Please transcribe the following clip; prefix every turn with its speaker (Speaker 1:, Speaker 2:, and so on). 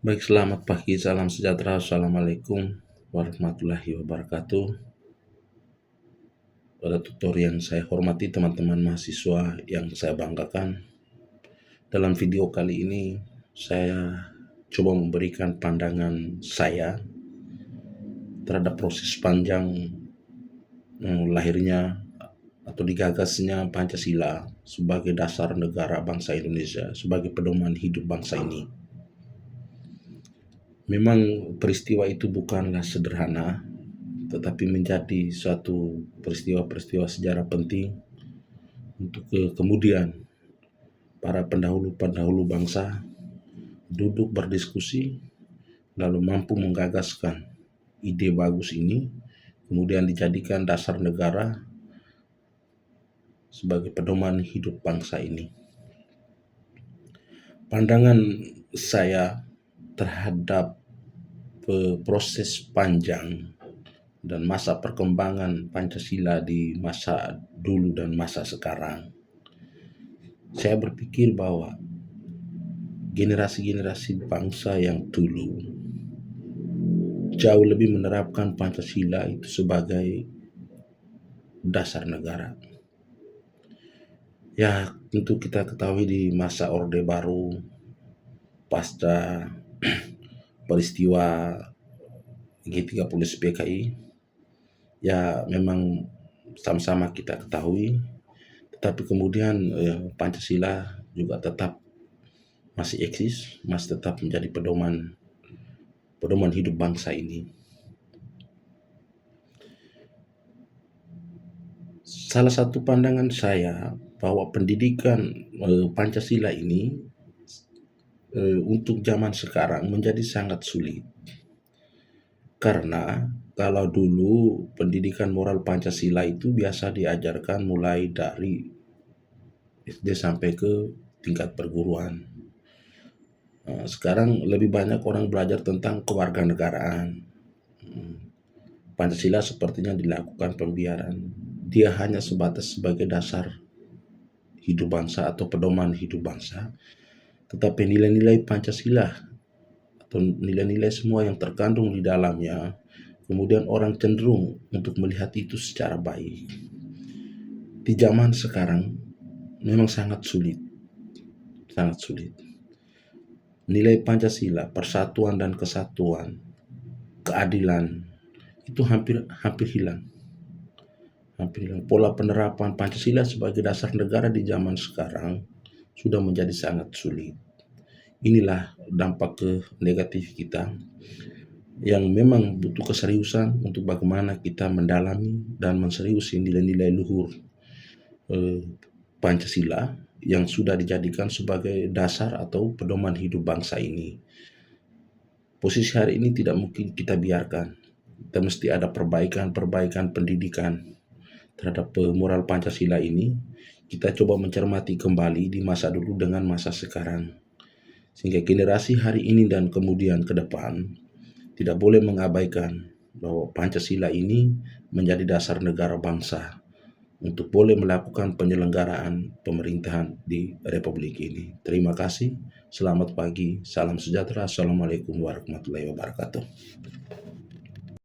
Speaker 1: Baik, selamat pagi, salam sejahtera, assalamualaikum warahmatullahi wabarakatuh. Pada tutor yang saya hormati, teman-teman mahasiswa yang saya banggakan, dalam video kali ini saya coba memberikan pandangan saya terhadap proses panjang lahirnya atau digagasnya Pancasila sebagai dasar negara bangsa Indonesia, sebagai pedoman hidup bangsa ini. Memang peristiwa itu bukanlah sederhana, tetapi menjadi suatu peristiwa-peristiwa sejarah penting untuk kemudian para pendahulu-pendahulu bangsa duduk berdiskusi lalu mampu menggagaskan ide bagus ini, kemudian dijadikan dasar negara sebagai pedoman hidup bangsa ini. Pandangan saya terhadap proses panjang dan masa perkembangan Pancasila di masa dulu dan masa sekarang, saya berpikir bahwa generasi-generasi bangsa yang dulu jauh lebih menerapkan Pancasila itu sebagai dasar negara. Ya, tentu kita ketahui di masa Orde Baru pasca peristiwa G30 PKI, ya memang sama-sama kita ketahui, tetapi kemudian Pancasila juga tetap masih eksis, masih tetap menjadi pedoman hidup bangsa ini. Salah satu pandangan saya bahwa pendidikan Pancasila ini untuk zaman sekarang menjadi sangat sulit. Karena kalau dulu pendidikan moral Pancasila itu biasa diajarkan mulai dari SD sampai ke tingkat perguruan. Sekarang lebih banyak orang belajar tentang kewarganegaraan. Pancasila sepertinya dilakukan pembiaran. Dia hanya sebatas sebagai dasar hidup bangsa atau pedoman hidup bangsa. Tetapi nilai-nilai Pancasila atau nilai-nilai semua yang terkandung di dalamnya, kemudian orang cenderung untuk melihat itu secara baik. Di zaman sekarang memang sangat sulit. Nilai Pancasila, persatuan dan kesatuan, keadilan, itu hampir hilang. Pola penerapan Pancasila sebagai dasar negara di zaman sekarang sudah menjadi sangat sulit. Inilah dampak negatif kita yang memang butuh keseriusan untuk bagaimana kita mendalami dan menseriusi nilai-nilai luhur Pancasila yang sudah dijadikan sebagai dasar atau pedoman hidup bangsa ini. Posisi hari ini tidak mungkin kita biarkan. Kita mesti ada perbaikan pendidikan terhadap moral Pancasila ini. Kita coba mencermati kembali di masa dulu dengan masa sekarang, sehingga generasi hari ini dan kemudian ke depan tidak boleh mengabaikan bahwa Pancasila ini menjadi dasar negara bangsa untuk boleh melakukan penyelenggaraan pemerintahan di Republik ini. Terima kasih, selamat pagi, salam sejahtera, assalamualaikum warahmatullahi wabarakatuh.